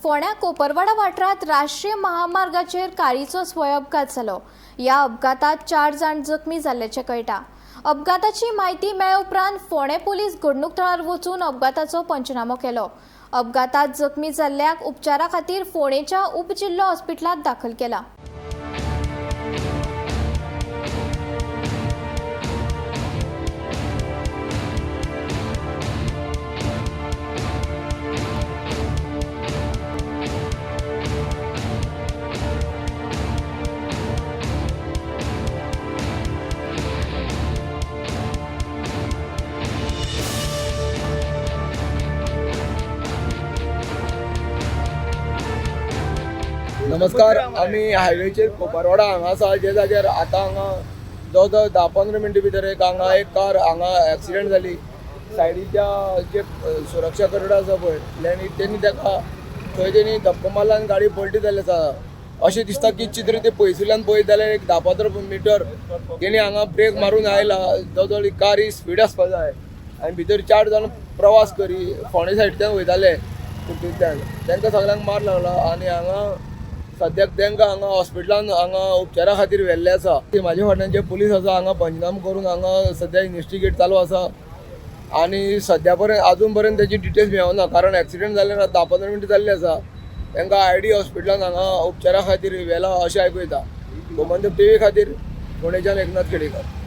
फोंड्या कोपरवाडा वाठारात राष्ट्रीय महामार्गाचेर कारचो स्वय अपघात जालो। या अपघातात 4 जाण जखमी जाल्ल्याचे कळटा। अपघाताची म्हायती मेळ्ळे उपरांत फोंडे पुलीस घडणूक थळार वचून अपघाताचो पंचनामो केलो। अपघातात जखमी जाल्ल्यांक उपचारा खातीर फोंडेच्या उपजिल्लो हॉस्पिटलांत दाखल केला। नमस्कार, आम्ही हायवेचेर कोपरवाडा हांगा आसा, जे जाग्यार आतां हांगा जवळ 10-15 मिनटां भितर एक कार हांगा एक्सिडेंट जाली। सायडीच्या जे सुरक्षा करड आसा पळय तेणी ताका थंय तेणी धक्को मारला आनी गाडी पलटी जाल्ली आसा। अशें दिसता की चित्र ते पयसुल्यान पळयत जाल्यार एक 10-15 मिटर तेणी हांगा ब्रेक मारून आयला। जवळ ही कार ही स्पीड आसपा जाय आनी भितर 4 जाण प्रवास करी फोंडे सायडीच्यान वयताले, तांकां सगळ्यांक मार लागला आनी हांगा सद्याक तांकां हांगा हॉस्पिटलान हांगा उपचारा खातीर व्हेल्ले आसा। म्हाजे फाटल्यान जे पुलीस आसा हांगा पंचनामो करून हांगा सद्या इन्वेस्टिगेट चालू आसा आनी सद्या पर्यंत अजून पर्यंत तेजी डिटेल्स मेळना, कारण एक्सिडेंट जाल्यार 10-15 मिनटां जाल्ली आसा। तांकां ID हॉस्पिटलान हांगा उपचारा खातीर व्हेला अशें आयकूं येता। गोमंतक TV खातीर फोंडेच्यान एकनाथ खेडेकर।